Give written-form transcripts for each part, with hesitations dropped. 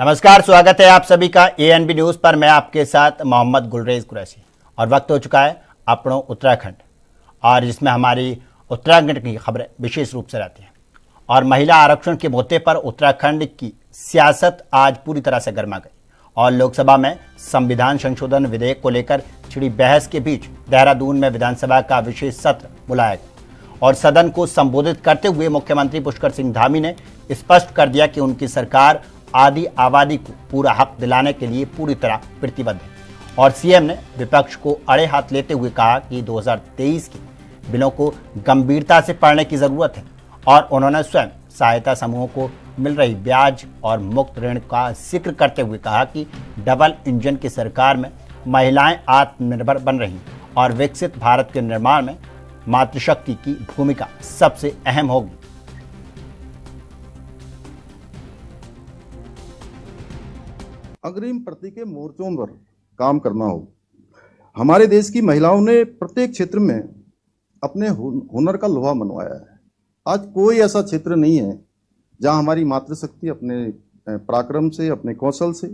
नमस्कार, स्वागत है आप सभी का एएनबी न्यूज पर। मैं आपके साथ मोहम्मद गुलरेज कुरैशी और वक्त हो चुका है अपनों उत्तराखंड, और जिसमें हमारी उत्तराखंड की खबरें विशेष रूप से रहती हैं। और महिला आरक्षण के मुद्दे पर उत्तराखंड की सियासत आज पूरी तरह से गर्मा गई और लोकसभा में संविधान संशोधन विधेयक को लेकर छिड़ी बहस के बीच देहरादून में विधानसभा का विशेष सत्र बुलाया गया और सदन को संबोधित करते हुए मुख्यमंत्री पुष्कर सिंह धामी ने स्पष्ट कर दिया कि उनकी सरकार आदि आबादी को पूरा हक दिलाने के लिए पूरी तरह प्रतिबद्ध है। और सीएम ने विपक्ष को अड़े हाथ लेते हुए कहा कि 2023 के बिलों को गंभीरता से पढ़ने की जरूरत है। और उन्होंने स्वयं सहायता समूहों को मिल रही ब्याज और मुक्त ऋण का जिक्र करते हुए कहा कि डबल इंजन की सरकार में महिलाएं आत्मनिर्भर बन रही और विकसित भारत के निर्माण में मातृशक्ति की भूमिका सबसे अहम होगी। अग्रिम प्रति के मोर्चों पर काम करना हो। हमारे देश की महिलाओं ने प्रत्येक क्षेत्र में अपने हुनर का लोहा मनवाया है। आज कोई ऐसा क्षेत्र नहीं है जहां हमारी मातृशक्ति अपने पराक्रम से, अपने कौशल से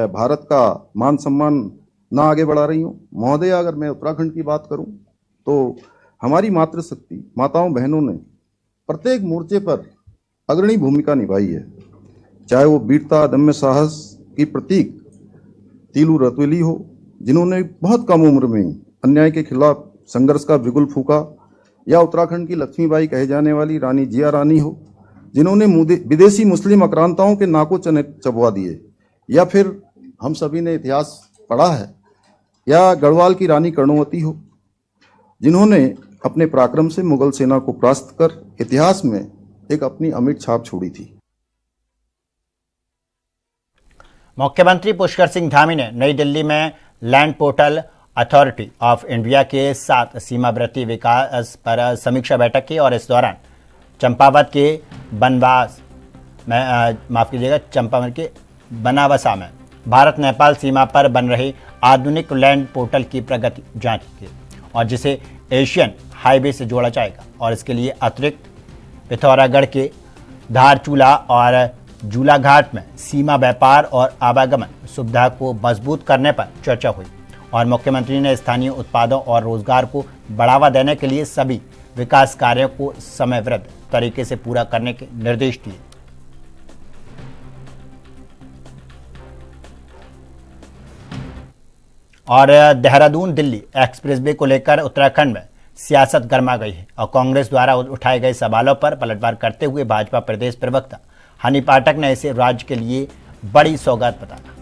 भारत का मान सम्मान ना आगे बढ़ा रही हो। महोदय, अगर मैं उत्तराखंड की बात करूं तो हमारी मातृशक्ति माताओं बहनों ने प्रत्येक मोर्चे पर अग्रणी भूमिका निभाई है। चाहे वो वीरता, दम्य साहस की प्रतीक तीलू रतवेली हो, जिन्होंने बहुत कम उम्र में अन्याय के खिलाफ संघर्ष का बिगुल फूका, या उत्तराखंड की लक्ष्मीबाई कहे जाने वाली रानी जिया रानी हो, जिन्होंने विदेशी मुस्लिम आक्रांताओं के नाकों चबवा दिए, या फिर हम सभी ने इतिहास पढ़ा है, या गढ़वाल की रानी कर्णवती हो, जिन्होंने अपने पराक्रम से मुगल सेना को परास्त कर इतिहास में एक अपनी अमिट छाप छोड़ी थी। मुख्यमंत्री पुष्कर सिंह धामी ने नई दिल्ली में land portal authority of India के साथ सीमावर्ती विकास पर समीक्षा बैठक की और इस दौरान चंपावत के चंपावत के बनावसा में भारत नेपाल सीमा पर बन रहे आधुनिक लैंड पोर्टल की प्रगति जांच की और जिसे एशियन हाईवे से जोड़ा जाएगा। और इसके लिए अतिरिक्त पिथौरागढ़ के धारचूला और जूलाघाट में सीमा व्यापार और आवागमन सुविधा को मजबूत करने पर चर्चा हुई। और मुख्यमंत्री ने स्थानीय उत्पादों और रोजगार को बढ़ावा देने के लिए सभी विकास कार्यों को समयबद्ध तरीके से पूरा करने के निर्देश दिए। और देहरादून दिल्ली एक्सप्रेसवे को लेकर उत्तराखंड में सियासत गर्मा गई है और कांग्रेस द्वारा उठाए गए सवालों पर पलटवार करते हुए भाजपा प्रदेश प्रवक्ता हनी पाठक ने इसे राज्य के लिए बड़ी सौगात बताया।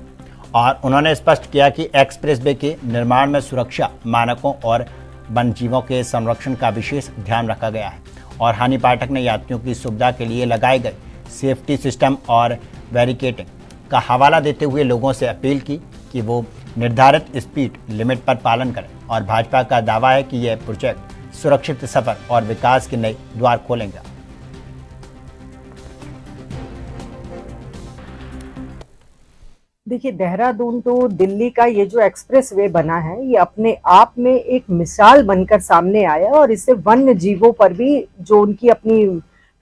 और उन्होंने स्पष्ट किया कि एक्सप्रेसवे के निर्माण में सुरक्षा मानकों और वन्यजीवों के संरक्षण का विशेष ध्यान रखा गया है। और हनी पाठक ने यात्रियों की सुविधा के लिए लगाए गए सेफ्टी सिस्टम और बैरिकेडिंग का हवाला देते हुए लोगों से अपील की कि वो निर्धारित स्पीड लिमिट पर पालन करें। और भाजपा का दावा है कि यह प्रोजेक्ट सुरक्षित सफर और विकास के नए द्वार खोलेगा। देखिए, देहरादून तो दिल्ली का ये जो एक्सप्रेस वे बना है, ये अपने आप में एक मिसाल बनकर सामने आया और इससे वन्य जीवों पर भी जो उनकी अपनी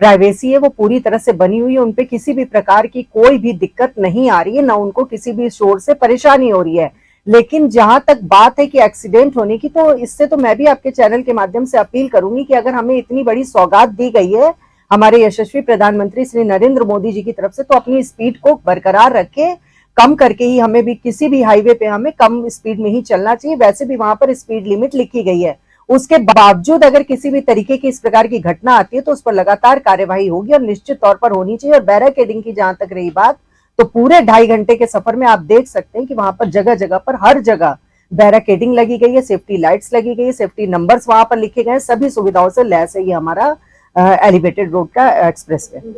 प्राइवेसी है वो पूरी तरह से बनी हुई है। उन पे किसी भी प्रकार की कोई भी दिक्कत नहीं आ रही है, ना उनको किसी भी शोर से परेशानी हो रही है। लेकिन जहां तक बात है कि एक्सीडेंट होने की, तो इससे तो मैं भी आपके चैनल के माध्यम से अपील करूंगी कि अगर हमें इतनी बड़ी सौगात दी गई है हमारे यशस्वी प्रधानमंत्री श्री नरेंद्र मोदी जी की तरफ से, तो अपनी स्पीड को बरकरार रखे, कम करके ही हमें भी किसी भी हाईवे पे हमें कम स्पीड में ही चलना चाहिए। वैसे भी वहां पर स्पीड लिमिट लिखी गई है, उसके बावजूद अगर किसी भी तरीके की इस प्रकार की घटना आती है तो उस पर लगातार कार्यवाही होगी और निश्चित तौर पर होनी चाहिए। और बैरिकेडिंग की जहां तक रही बात, तो पूरे 2.5 घंटे के सफर में आप देख सकते हैं कि वहां पर जगह जगह पर हर जगह बैरिकेडिंग लगी गई है, सेफ्टी लाइट्स लगी गई है, सेफ्टी नंबर्स वहां पर लिखे गए, सभी सुविधाओं से लैस है ये हमारा एलिवेटेड रोड का एक्सप्रेस वे।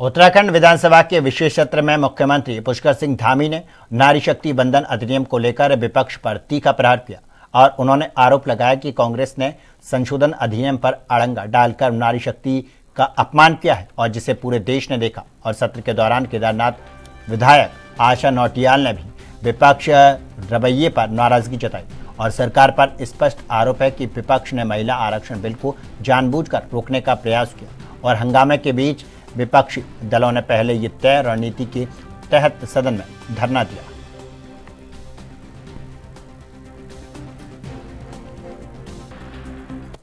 उत्तराखंड विधानसभा के विशेष सत्र में मुख्यमंत्री पुष्कर सिंह धामी ने नारी शक्ति बंधन अधिनियम को लेकर विपक्ष पर तीखा प्रहार किया और उन्होंने आरोप लगाया कि कांग्रेस ने संशोधन अधिनियम पर अड़ंगा डालकर नारी शक्ति का अपमान किया है और जिसे पूरे देश ने देखा। और सत्र के दौरान केदारनाथ विधायक आशा नौटियाल ने भी विपक्ष रवैये पर नाराजगी जताई और सरकार पर स्पष्ट आरोप है कि विपक्ष ने महिला आरक्षण बिल को जानबूझकर रोकने का प्रयास किया और हंगामे के बीच विपक्षी दलों ने पहले ये तय रणनीति के तहत सदन में धरना दिया।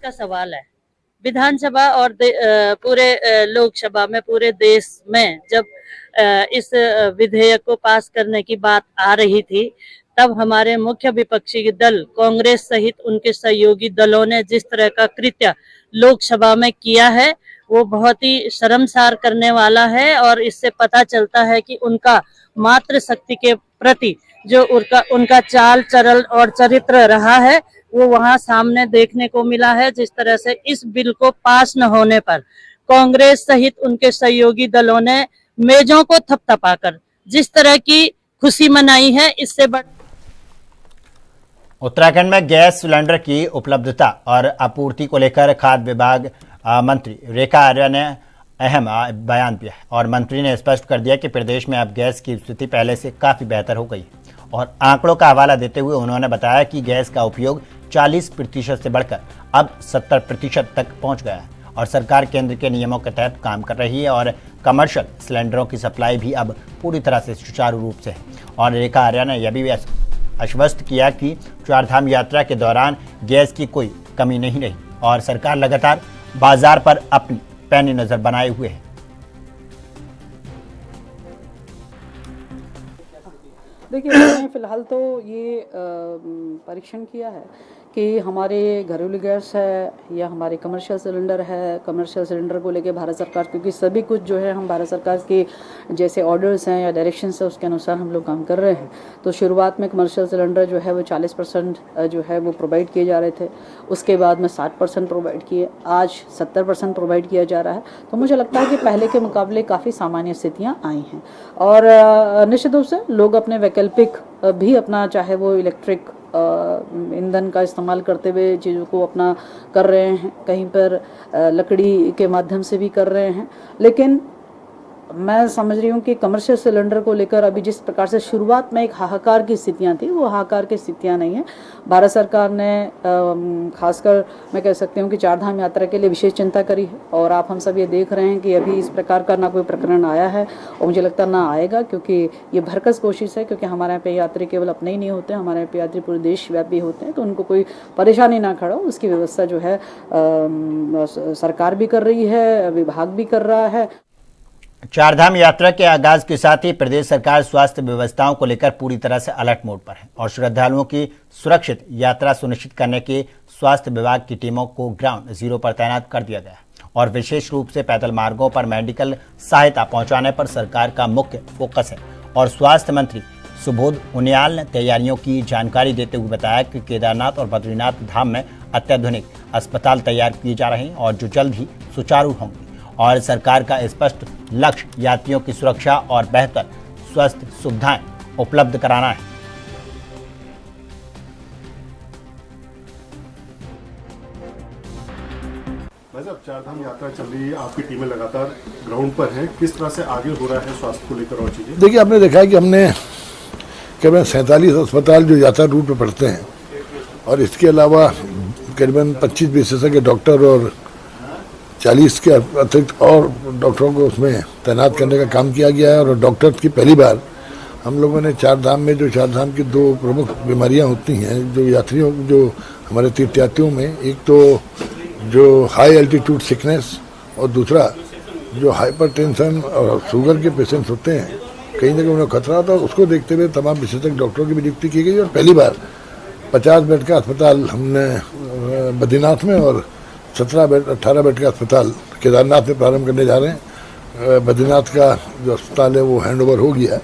का सवाल है, विधानसभा और पूरे लोकसभा में पूरे देश में जब इस विधेयक को पास करने की बात आ रही थी, तब हमारे मुख्य विपक्षी दल कांग्रेस सहित उनके सहयोगी दलों ने जिस तरह का कृत्य लोकसभा में किया है वो बहुत ही शर्मसार करने वाला है। और इससे पता चलता है कि उनका मातृशक्ति के प्रति जो उनका चाल चलन और चरित्र रहा है वो वहां सामने देखने को मिला है। जिस तरह से इस बिल को पास न होने पर कांग्रेस सहित उनके सहयोगी दलों ने मेजों को थपथपाकर जिस तरह की खुशी मनाई है, इससे उत्तराखंड में गैस सिलेंडर की उपलब्धता और आपूर्ति को लेकर खाद्य विभाग मंत्री रेखा आर्या ने अहम बयान दिया है और मंत्री ने स्पष्ट कर दिया कि प्रदेश में अब गैस की स्थिति पहले से काफ़ी बेहतर हो गई है। और आंकड़ों का हवाला देते हुए उन्होंने बताया कि गैस का उपयोग 40% से बढ़कर अब 70% तक पहुंच गया है और सरकार केंद्र के नियमों के तहत काम कर रही है और कमर्शियल सिलेंडरों की सप्लाई भी अब पूरी तरह से सुचारू रूप से है। और रेखा आर्या ने यह भी आश्वस्त किया कि चारधाम यात्रा के दौरान गैस की कोई कमी नहीं रही और सरकार लगातार बाजार पर अपनी पैनी नजर बनाए हुए है। देखिए, मैंने फिलहाल तो ये परीक्षण किया है कि हमारे घरेलू गैस है या हमारे कमर्शियल सिलेंडर है। कमर्शियल सिलेंडर को लेके भारत सरकार, क्योंकि सभी कुछ जो है हम भारत सरकार के जैसे ऑर्डर्स हैं या डायरेक्शंस है उसके अनुसार हम लोग काम कर रहे हैं। तो शुरुआत में कमर्शियल सिलेंडर जो है वो 40% जो है वो प्रोवाइड किए जा रहे थे, उसके बाद में 60% प्रोवाइड किए, आज 70% प्रोवाइड किया जा रहा है। तो मुझे लगता है कि पहले के मुकाबले काफ़ी सामान्य स्थितियाँ आई हैं और निश्चित रूप से लोग अपने वैकल्पिक भी अपना, चाहे वो इलेक्ट्रिक ईंधन का इस्तेमाल करते हुए चीज़ों को अपना कर रहे हैं, कहीं पर लकड़ी के माध्यम से भी कर रहे हैं। लेकिन मैं समझ रही हूँ कि कमर्शियल सिलेंडर को लेकर अभी जिस प्रकार से शुरुआत में एक हाहाकार की स्थितियाँ थी वो हाहाकार की स्थितियाँ नहीं हैं। भारत सरकार ने खासकर मैं कह सकती हूँ कि चारधाम यात्रा के लिए विशेष चिंता करी है और आप हम सब ये देख रहे हैं कि अभी इस प्रकार का ना कोई प्रकरण आया है और मुझे लगता ना आएगा, क्योंकि ये भरकस कोशिश है। क्योंकि हमारे यहाँ पे यात्री केवल अपने ही नहीं होते, हमारे यहाँ पे यात्री पूरे देशव्यापी होते हैं, तो उनको कोई परेशानी ना खड़ा हो उसकी व्यवस्था जो है सरकार भी कर रही है, विभाग भी कर रहा है। चारधाम यात्रा के आगाज के साथ ही प्रदेश सरकार स्वास्थ्य व्यवस्थाओं को लेकर पूरी तरह से अलर्ट मोड पर है और श्रद्धालुओं की सुरक्षित यात्रा सुनिश्चित करने के स्वास्थ्य विभाग की टीमों को ग्राउंड जीरो पर तैनात कर दिया गया है और विशेष रूप से पैदल मार्गों पर मेडिकल सहायता पहुंचाने पर सरकार का मुख्य फोकस है। और स्वास्थ्य मंत्री सुबोध उनियाल ने तैयारियों की जानकारी देते हुए बताया कि केदारनाथ और बद्रीनाथ धाम में अत्याधुनिक अस्पताल तैयार किए जा रहे हैं और जो जल्द ही सुचारू होंगे और सरकार का स्पष्ट लक्ष्य यात्रियों की सुरक्षा और बेहतर स्वास्थ्य सुविधाएं उपलब्ध कराना है। भाई साहब, चारधाम यात्रा चल रही है, आपकी टीमें लगातार ग्राउंड पर हैं, किस तरह से आगे हो रहा है स्वास्थ्य को लेकर और चीजें? देखिए, आपने देखा है कि हमने करीबन 47 अस्पताल जो यात्रा रूट पे पड़ते हैं और इसके अलावा करीबन 25 विशेषज्ञ डॉक्टर और 40 के अतिरिक्त और डॉक्टरों को उसमें तैनात करने का काम किया गया है। और डॉक्टर की पहली बार हम लोगों ने चारधाम में, जो चारधाम की दो प्रमुख बीमारियां होती हैं जो यात्रियों, जो हमारे तीर्थयात्रियों में, एक तो जो हाई एल्टीट्यूड सिकनेस और दूसरा जो हाइपरटेंशन और शुगर के पेशेंट्स होते हैं, कहीं ना कहीं उन्हें खतरा होता है, उसको देखते हुए तमाम विशेषज्ञ डॉक्टरों की भी नियुक्ति की गई और पहली बार 50 बेड का अस्पताल हमने बद्रीनाथ में और 18 बेड का अस्पताल केदारनाथ में प्रारंभ करने जा रहे हैं। बद्रीनाथ का जो अस्पताल है वो हैंड ओवर हो गया है,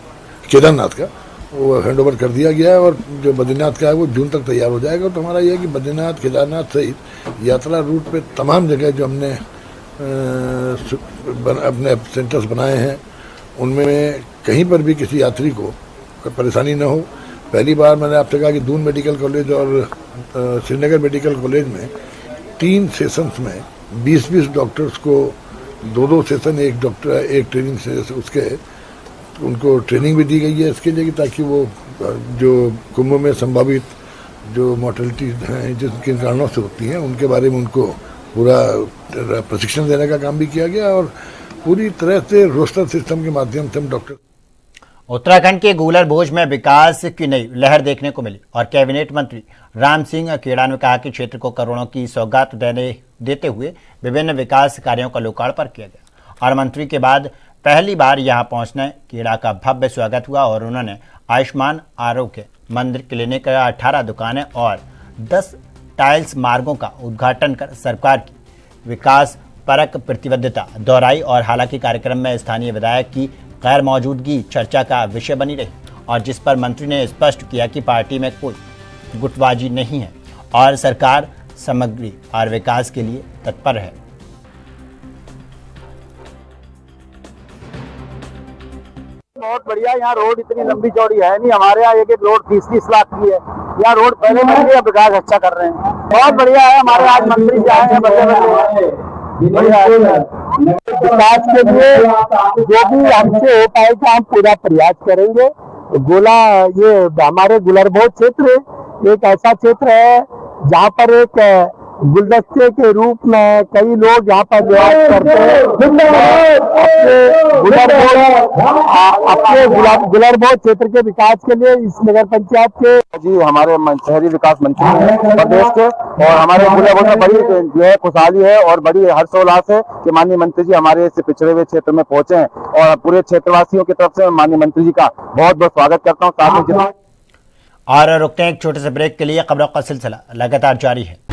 केदारनाथ का वो हैंड ओवर कर दिया गया है और जो बद्रीनाथ का है वो जून तक तैयार हो जाएगा। तो हमारा ये है कि बद्रीनाथ, केदारनाथ सहित यात्रा रूट पे तमाम जगह जो हमने अपने सेंटर्स बनाए हैं उनमें कहीं पर भी किसी यात्री को परेशानी न हो। पहली बार मैंने आपसे कहा कि दून मेडिकल कॉलेज और श्रीनगर मेडिकल कॉलेज में 3 सेशंस में 20-20 डॉक्टर्स को 2-2 सेशन, एक डॉक्टर एक ट्रेनिंग से उसके उनको ट्रेनिंग भी दी गई है इसके लिए, ताकि वो जो कुंभ में संभावित जो मॉर्टेलिटी हैं जिन किन कारणों से होती हैं उनके बारे में उनको पूरा प्रशिक्षण देने का काम भी किया गया। और पूरी तरह से रोस्टर सिस्टम के माध्यम से हम डॉक्टर। उत्तराखंड के गूलर भोज में विकास की नई लहर देखने को मिली और कैबिनेट मंत्री राम सिंह खेड़ा ने कहा कि क्षेत्र को करोड़ों की सौगात देते हुए विभिन्न विकास कार्यों का लोकार्पण किया गया और मंत्री के बाद पहली बार यहां पहुंचने खेड़ा का भव्य स्वागत हुआ और उन्होंने आयुष्मान आरोग्य मंदिर क्लिनिक 18 दुकानें और 10 टाइल्स मार्गों का उद्घाटन कर सरकार की विकास परक प्रतिबद्धता दोहराई। और हालांकि कार्यक्रम में स्थानीय विधायक की गैर मौजूदगी चर्चा का विषय बनी रही और जिस पर मंत्री ने स्पष्ट किया कि पार्टी में कोई गुटबाजी नहीं है और सरकार समग्र और विकास के लिए तत्पर है। बहुत बढ़िया, यहाँ रोड इतनी लंबी चौड़ी है नहीं, हमारे यहाँ एक रोड 30-30 लाख की है। यहाँ रोड पहले बन गई, अब विकास अच्छा कर रहे हैं, बहुत बढ़िया है। हमारे आज मंत्री जी आए हैं, विकास के लिए जो भी हमसे हो पाएगा हम पूरा प्रयास करेंगे। गोला ये हमारे गुलरभोज क्षेत्र एक ऐसा क्षेत्र है जहाँ पर एक गुलदस्ते के रूप में कई लोग यहाँ पर निवास करते हैं। अपने गुलरभोज क्षेत्र के विकास के लिए इस नगर पंचायत के जी हमारे शहरी विकास मंत्री हैं प्रदेश के, और हमारे गुलरभोज में बड़ी जो है खुशहाली है और बड़ी हर्षोल्लास है कि माननीय मंत्री जी हमारे इस पिछड़े हुए क्षेत्र में पहुंचे हैं और पूरे क्षेत्रवासियों की तरफ से माननीय मंत्री जी का बहुत बहुत स्वागत करता हूँ। साथ में और रुकते हैं एक छोटे से ब्रेक के लिए। खबरों का सिलसिला लगातार जारी है।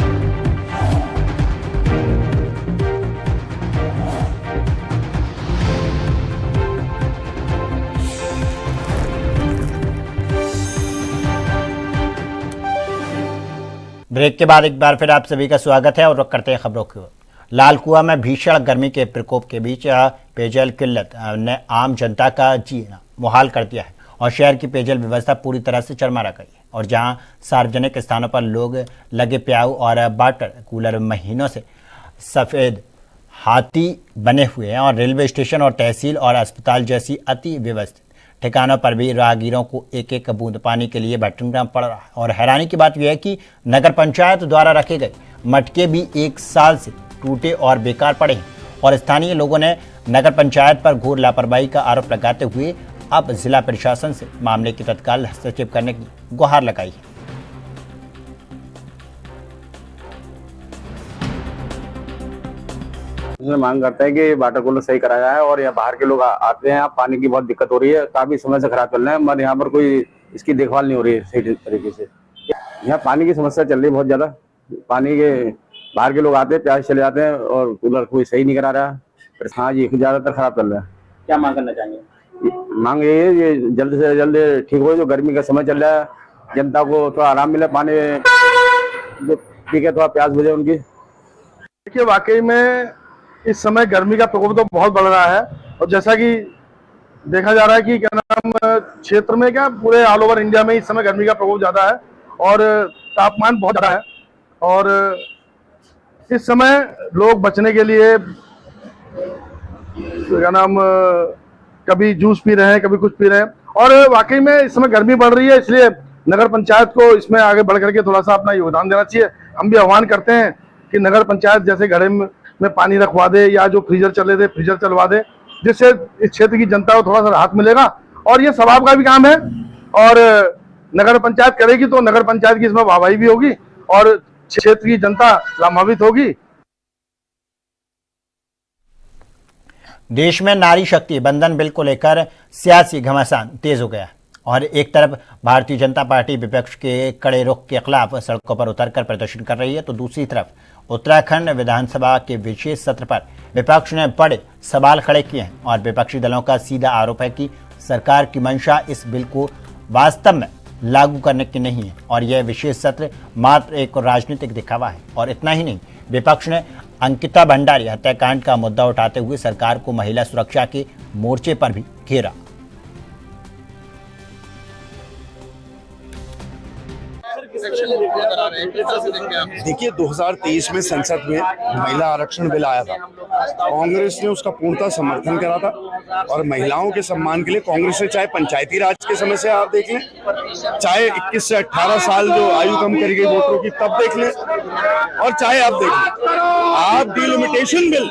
ब्रेक के बाद एक बार फिर आप सभी का स्वागत है और रुक करते हैं खबरों की ओर। लाल कुआं में भीषण गर्मी के प्रकोप के बीच पेयजल किल्लत ने आम जनता का जीना मुहाल कर दिया है और शहर की पेयजल व्यवस्था पूरी तरह से चरमरा गई है। और जहां सार्वजनिक स्थानों पर लोग लगे प्याऊ और वाटर कूलर महीनों से सफ़ेद हाथी बने हुए हैं और रेलवे स्टेशन और तहसील और अस्पताल जैसी अति व्यवस्थित ठिकानों पर भी राहगीरों को एक एक बूंद पानी के लिए भटकना पड़ रहा है। और हैरानी की बात यह है कि नगर पंचायत द्वारा रखे गए मटके भी 1 साल से टूटे और बेकार पड़े हैं और स्थानीय लोगों ने नगर पंचायत पर घोर लापरवाही का आरोप लगाते हुए अब जिला प्रशासन से मामले की तत्काल हस्तक्षेप करने की गुहार लगाई है। मांग करते हैं कि वाटर कूलर सही कराया है और यहाँ बाहर के लोग आते हैं, पानी की बहुत दिक्कत हो रही है, काफी समय से खराब चल रहे हैं, मगर यहाँ पर कोई इसकी देखभाल नहीं हो रही है सही तरीके से। यहाँ पानी की समस्या चल रही है बहुत ज्यादा, पानी के बाहर के लोग आते हैं प्यास चले जाते हैं और कूलर कोई सही नहीं करा रहा। हाँ जी, ज्यादातर खराब चल रहा है। क्या मांग करना चाहेंगे? मांग ये है ये जल्द से जल्द ठीक हो। जो गर्मी का समय चल रहा है, जनता को थोड़ा आराम मिले, पानी जो पी के थोड़ा प्यास बुझे उनकी। देखिए, वाकई में इस समय गर्मी का प्रकोप तो बहुत बढ़ रहा है और जैसा कि देखा जा रहा है कि क्या नाम क्षेत्र में क्या पूरे ऑल ओवर इंडिया में इस समय गर्मी का प्रकोप ज्यादा है और तापमान बहुत ज्यादा है और इस समय लोग बचने के लिए क्या नाम कभी जूस पी रहे हैं, कभी कुछ पी रहे हैं और वाकई में इस समय गर्मी बढ़ रही है, इसलिए नगर पंचायत को इसमें आगे बढ़ करके थोड़ा सा अपना योगदान देना चाहिए। हम भी आह्वान करते हैं कि नगर पंचायत जैसे घड़े में पानी रखवा दे या जो फ्रीजर चले थे फ्रीजर चलवा दे, जिससे इस क्षेत्र की जनता को थोड़ा सा राहत मिलेगा और ये स्वभाव का भी काम है और नगर पंचायत करेगी तो नगर पंचायत की इसमें वाहवाही भी होगी और क्षेत्र की जनता लाभान्वित होगी। देश में नारी शक्ति बंधन बिल को लेकर सियासी घमासान तेज हो गया और एक तरफ भारतीय जनता पार्टी विपक्ष के कड़े रुख के खिलाफ सड़कों पर उतरकर प्रदर्शन कर रही है, तो दूसरी तरफ उत्तराखंड विधानसभा के विशेष सत्र पर विपक्ष ने बड़े सवाल खड़े किए हैं और विपक्षी दलों का सीधा आरोप है कि सरकार की मंशा इस बिल को वास्तव में लागू करने की नहीं है और यह विशेष सत्र मात्र एक राजनीतिक दिखावा है। और इतना ही नहीं, विपक्ष ने अंकिता भंडारी हत्याकांड का मुद्दा उठाते हुए सरकार को महिला सुरक्षा के मोर्चे पर भी घेरा। देखिए 2023 में संसद में महिला आरक्षण बिल आया था, कांग्रेस ने उसका पूर्णतः समर्थन करा था और महिलाओं के सम्मान के लिए कांग्रेस ने चाहे पंचायती राज के समय से आप देख लें, चाहे 21 से 18 साल जो आयु कम करी गई वोटरों की तब देख लें, और चाहे आप देख लें आप डिलिमिटेशन बिल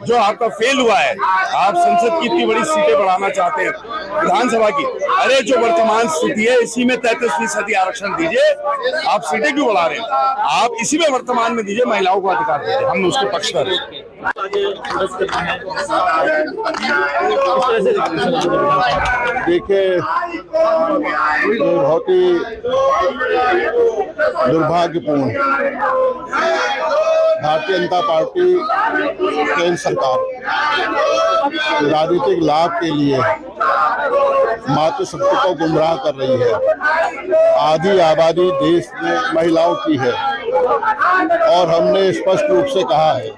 जो आपका फेल हुआ है, आप संसद की इतनी बड़ी सीटें बढ़ाना चाहते हैं विधानसभा की, अरे जो वर्तमान स्थिति है इसी में 33% आरक्षण दीजिए, आप सीटें क्यों बढ़ा रहे हैं? आप इसी में वर्तमान में दीजिए, महिलाओं को अधिकार दीजिए, हम उसके पक्षधर हैं। देखिए बहुत ही दुर्भाग्यपूर्ण, भारतीय जनता पार्टी केंद्र सरकार राजनीतिक लाभ के लिए मातृशक्ति को गुमराह कर रही है। आधी आबादी देश में महिलाओं की है और हमने स्पष्ट रूप से कहा है।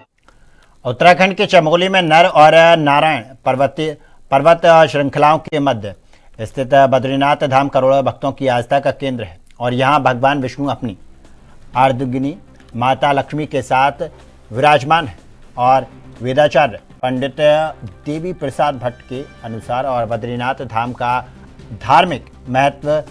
उत्तराखंड के चमोली में नर और नारायण पर्वत श्रृंखलाओं के मध्य स्थित बद्रीनाथ धाम करोड़ों भक्तों की आस्था का केंद्र है और यहाँ भगवान विष्णु अपनी अर्धगिनी माता लक्ष्मी के साथ विराजमान है। और वेदाचार्य पंडित देवी प्रसाद भट्ट के अनुसार और बद्रीनाथ धाम का धार्मिक महत्व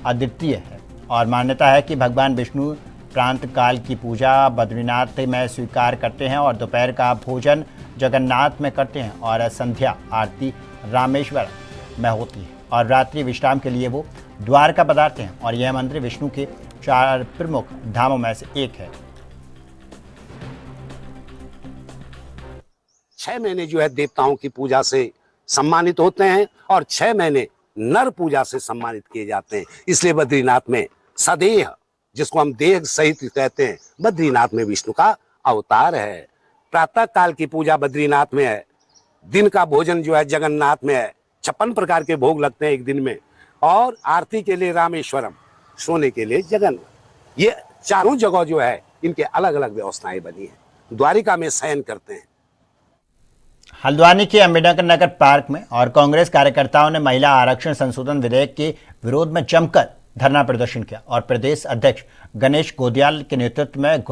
अद्वितीय है और मान्यता है कि भगवान विष्णु प्रांत काल की पूजा बद्रीनाथ में स्वीकार करते हैं और दोपहर का भोजन जगन्नाथ में करते हैं और संध्या आरती रामेश्वर में होती है और रात्रि विश्राम के लिए वो द्वारका पधारते हैं और यह मंदिर विष्णु के 4 प्रमुख धामों में से एक है। 6 महीने जो है देवताओं की पूजा से सम्मानित होते हैं और 6 महीने नर पूजा से सम्मानित किए जाते हैं। इसलिए बद्रीनाथ में सदेह, जिसको हम देह सहित कहते हैं, बद्रीनाथ में विष्णु का अवतार है। प्रातः काल की पूजा बद्रीनाथ में है, दिन का भोजन जो है जगन्नाथ में है, 56 प्रकार के भोग लगते हैं एक दिन में, और आरती के लिए रामेश्वरम, सोने के लिए जगन। ये चारों जगह जो है इनके अलग अलग व्यवस्थाएं बनी है। द्वारिका में शयन करते हैं। हल्द्वानी के अम्बेडकर नगर पार्क में और कांग्रेस कार्यकर्ताओं ने महिला आरक्षण संशोधन विधेयक के विरोध में जमकर धरना प्रदर्शन किया और प्रदेश अध्यक्ष गणेश गोदियाल के नेतृत्व में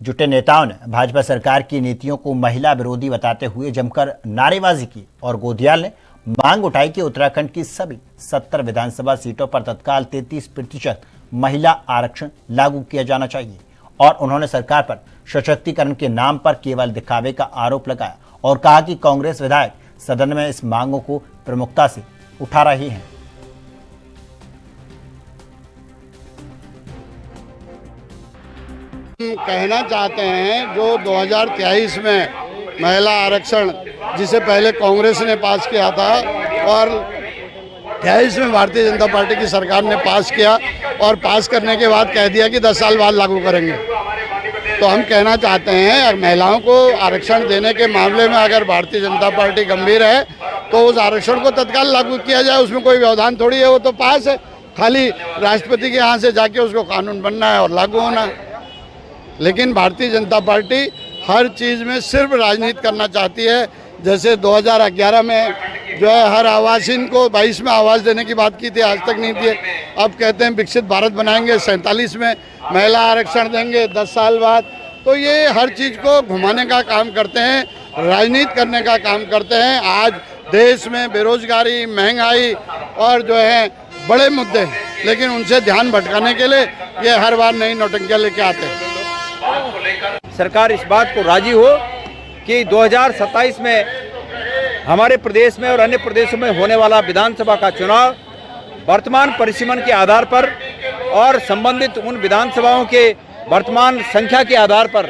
जुटे नेताओं ने भाजपा सरकार की नीतियों को महिला विरोधी बताते हुए जमकर नारेबाजी की और गोदियाल ने मांग उठाई कि उत्तराखंड की सभी 70 विधानसभा सीटों पर तत्काल 33% महिला आरक्षण लागू किया जाना चाहिए और उन्होंने सरकार पर सशक्तिकरण के नाम पर केवल दिखावे का आरोप लगाया और कहा कि कांग्रेस विधायक सदन में इस मांगों को प्रमुखता से उठा रही हैं। कहना चाहते हैं जो 2023 में महिला आरक्षण जिसे पहले कांग्रेस ने पास किया था और 23 में भारतीय जनता पार्टी की सरकार ने पास किया और पास करने के बाद कह दिया कि 10 साल बाद लागू करेंगे। तो हम कहना चाहते हैं महिलाओं को आरक्षण देने के मामले में अगर भारतीय जनता पार्टी गंभीर है तो उस आरक्षण को तत्काल लागू किया जाए, उसमें कोई व्यवधान थोड़ी है, वो तो पास है, खाली राष्ट्रपति के यहाँ से जाके उसको कानून बनना है और लागू होना है। लेकिन भारतीय जनता पार्टी हर चीज़ में सिर्फ राजनीति करना चाहती है। जैसे 2011 में जो है हर आवासीन को 22 में आवास देने की बात की थी, आज तक नहीं दिए। अब कहते हैं विकसित भारत बनाएंगे, 47 में महिला आरक्षण देंगे 10 साल बाद। तो ये हर चीज़ को घुमाने का काम करते हैं, राजनीति करने का काम करते हैं। आज देश में बेरोजगारी, महंगाई और जो है बड़े मुद्दे हैं, लेकिन उनसे ध्यान भटकाने के लिए ये हर बार नई नौटंकियाँ लेके आते हैं। सरकार इस बात को राजी हो कि 2027 में हमारे प्रदेश में और अन्य प्रदेशों में होने वाला विधानसभा का चुनाव वर्तमान परिसीमन के आधार पर और संबंधित उन विधानसभाओं के वर्तमान संख्या के आधार पर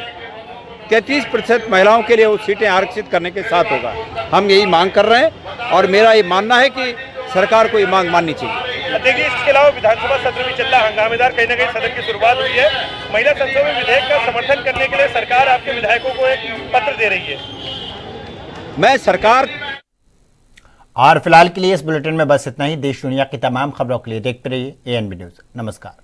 33% महिलाओं के लिए वो सीटें आरक्षित करने के साथ होगा। हम यही मांग कर रहे हैं और मेरा ये मानना है कि सरकार को ये मांग माननी चाहिए। देखिए, इसके अलावा विधानसभा सत्र भी चल रहा है, हंगामेदार कहीं ना कहीं सदन की शुरुआत हुई है। महिला संशोधन विधेयक का समर्थन करने के लिए सरकार आपके विधायकों को एक पत्र दे रही है। मैं सरकार और फिलहाल के लिए इस बुलेटिन में बस इतना ही। देश दुनिया की तमाम खबरों के लिए देखते रहिए ANB न्यूज। नमस्कार।